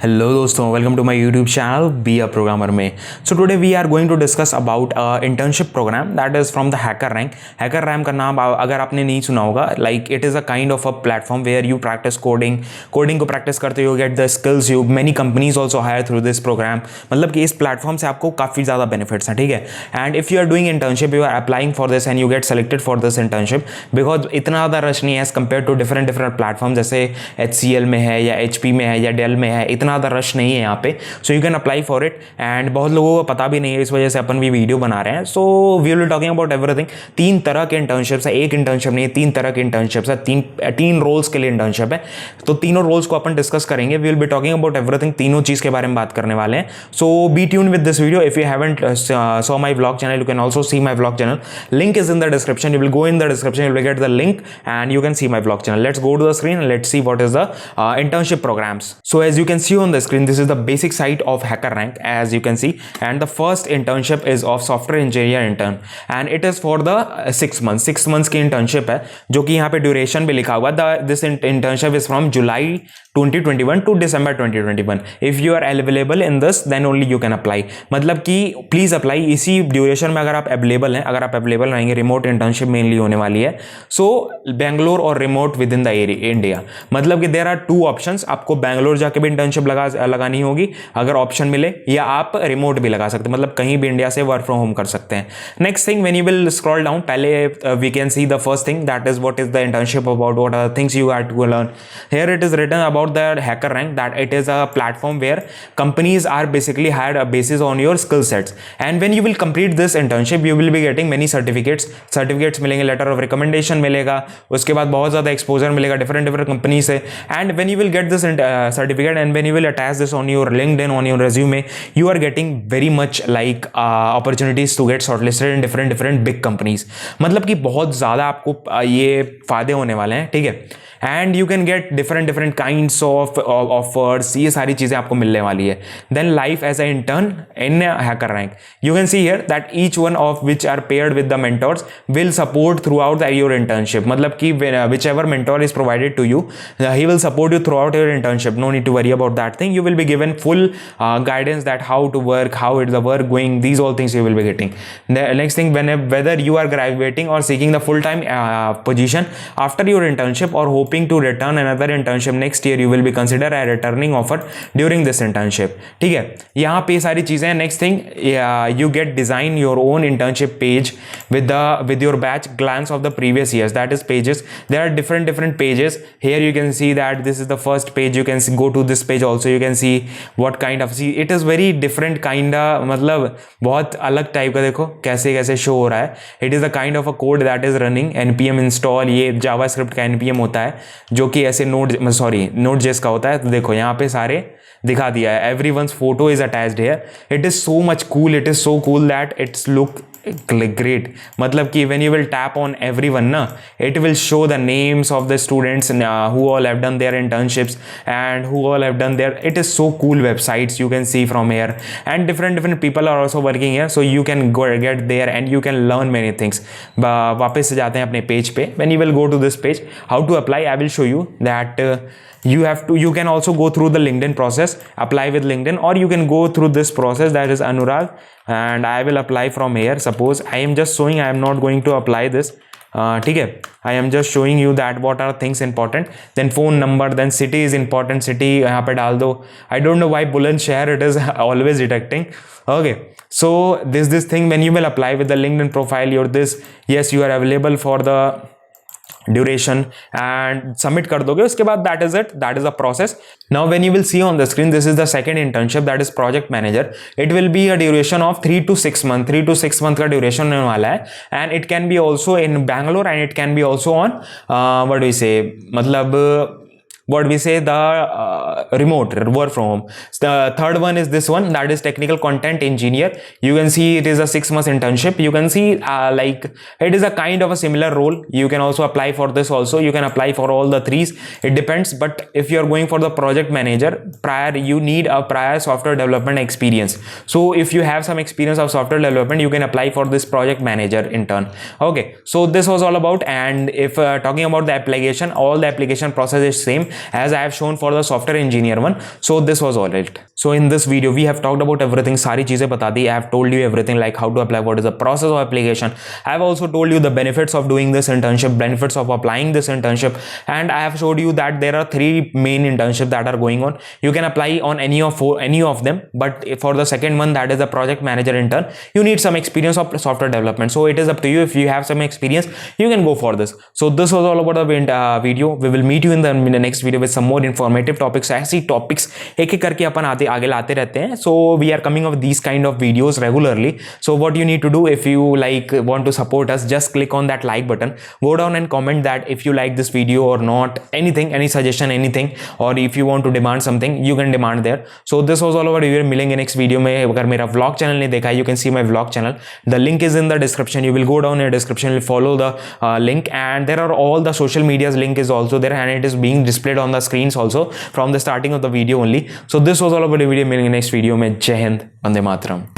Hello दोस्तों, welcome to my YouTube channel be a programmer में। So today we are going to discuss about internship program that is from the HackerRank. HackerRank का नाम अगर आपने नहीं सुना होगा, like it is a kind of a platform where you practice coding को practice करते हो, get the skills, you many companies also hire through this program. मतलब कि इस प्लेटफॉर्म से आपको काफ़ी ज़्यादा बेनिफिट्स हैं, ठीक है। And if you are doing internship, you are applying for this and you get selected for this internship, because इतना ज़्यादा रश नहीं है as compare to different platform, जैसे HCL में है या HP में है या डेल में है, इतना ज़्यादा रश नहीं है यहाँ पे। So you can apply for it and बहुत लोगों को पता भी नहीं है, इस वजह से अपन भी वीडियो बना रहे हैं। So we will be talking about everything. 3 तरह के इंटर्नशिप्स है, एक इंटर्नशिप नहीं है, 3 तरह के इंटर्नशिप्स है, तीन रोल्स के लिए इंटर्नशिप है। तो तीनों रोल्स को अपन डिस्कस करेंगे। We will be talking about everything, तीनों चीज़ के बारे में बात करने वाले हैं। So be tune with this video. If you haven't saw my vlog channel, you can also see my vlog channel, link is in the description. You will go in the description, you will get the link and you can see my vlog channel. Let's go to the screen and let's see what is the internship programs. So as you can see on the screen, this is the basic site of HackerRank, as you can see, and the first internship is of software engineer intern and it is for the 6 months. 6 months की internship है, जो कि यहाँ पे duration भी लिखा हुआ है। This internship is from July 2021 to December 2021. If you are available in this, then only you can apply. मतलब कि प्लीज अप्लाई इसी ड्यूरेशन में अगर आप अवेलेबल हैं। अगर आप अवेलेबल रहेंगे, रिमोट इंटर्नशिप मेनली होने वाली है। सो बेंगलोर और remote with in the India, मतलब कि देयर आर 2 ऑप्शंस। आपको बेंगलोर जाके भी इंटर्नशिप लगानी होगी अगर ऑप्शन मिले, या आप रिमोट भी लगा सकते हैं, मतलब कहीं भी इंडिया से वर्क फ्रॉम होम कर सकते हैं। Next thing, when you will scroll down, पहले we can see the first thing, that is what is the internship about, what are things you have to learn. Here it is written about the HackerRank that it is a platform where companies are basically hired basis on your skill sets, and when you will complete this internship you will be getting many certificates मिलेंगे, letter of recommendation मिलेगा, उसके बाद बहुत ज़्यादा exposure मिलेगा different company से। and when you will get this certificate and when you will attach this on your LinkedIn, on your resume, you are getting very much like opportunities to get shortlisted in different big companies। मतलब कि बहुत ज़्यादा आपको ये फायदे होने वाले हैं, ठीक है। And you can get different kinds of offers, ये सारी चीज़ें आपको मिलने वाली है। Then life as a intern in HackerRank, you can see here that each one of which are paired with the mentors will support throughout your internship. मतलब कि whichever mentor is provided to you, he will support you throughout your internship. No need to worry about that thing. You will be given full guidance that how to work, how is the work going, these all things you will be getting. The next thing, whether you are graduating or seeking the full-time position after your internship or hoping to return another internship next year, you will be considered a returning offer during this internship, ठीक है। यहाँ पे सारी चीजें। Next thing, you get design your own internship page with your batch glance of the previous years, that is pages. There are different pages. Here you can see that this is the first page. You can go to this page also, you can see what kind of, see it is very different kind of, मतलब बहुत अलग type का, देखो कैसे show हो रहा है। It is the kind of a code that is running npm install, ये जावास्क्रिप्ट का npm होता है, जो कि ऐसे नोड.js का होता है। तो देखो यहाँ पे सारे दिखा दिया है। Everyone's photo is attached here. It is so much cool, it is so cool that it's look great। मतलब कि when you will tap on everyone ना, it will show the names of the students who all have done their internships and who all have done their, it is so cool websites you can see from here, and different people are also working here, so you can go get there and you can learn many things। वापस से जाते हैं अपने page पे। when you will go to this page, how to apply, I will show you that you can also go through the LinkedIn process, apply with LinkedIn, or you can go through this process, that is Anurag, and I will apply from here। Suppose I am just showing, I am not going to apply this, ठीक है। I am just showing you that what are things important, then phone number, then city is important, city यहाँ पे डाल दो। I don't know why Bulandshahr it is always detecting, okay। So this thing, when you will apply with the LinkedIn profile, your this, yes you are available for the duration and submit कर दोगे। उसके बाद that is it, that is a process. Now when you will see on the screen, this is the second internship, that is project manager. It will be a duration of 3 to 6 month, 3 to 6 month का duration होने वाला है। And it can be also in Bangalore and it can be also on what we से, मतलब what we say, the remote work from home. The third one is this one, that is technical content engineer. You can see it is a 6 months internship. You can see like it is a kind of a similar role. You can also apply for this also. You can apply for all the threes, it depends. But if you are going for the project manager, you need a prior software development experience. So if you have some experience of software development, you can apply for this project manager intern. Okay, so this was all about. And if talking about the application, all the application process is same. as I have shown for the software engineer one. So this was all it. So in this video we have talked about everything, सारी चीजें बता दी. I have told you everything like how to apply, what is the process of application. I have also told you the benefits of doing this internship, benefits of applying this internship, and I have showed you that there are 3 main internships that are going on. You can apply on any of them, but for the second one, that is the project manager intern, you need some experience of software development. So it is up to you. If you have some experience, you can go for this. So this was all about the video. We will meet you in the next video with some more informative topics. ऐसी topics एक एक करके अपन आगे लाते रहते हैं. So we are coming up with these kind of videos regularly. So what you need to do, if you like want to support us, just click on that like button, go down and comment that if you like this video or not, anything, any suggestion, anything, or if you want to demand something, you can demand there. So this was all about. We will मिलेंगे next video में. अगर मेरा vlog channel नहीं देखा है, you can see my vlog channel. The link is in the description. You will go down in the description, will follow the link, and there are all the social medias link is also there, and it is being displayed on the screens also from the starting of the video only. So this was all about the video. मिलेंगे next video में. जय हिंद, वंदे मातरम.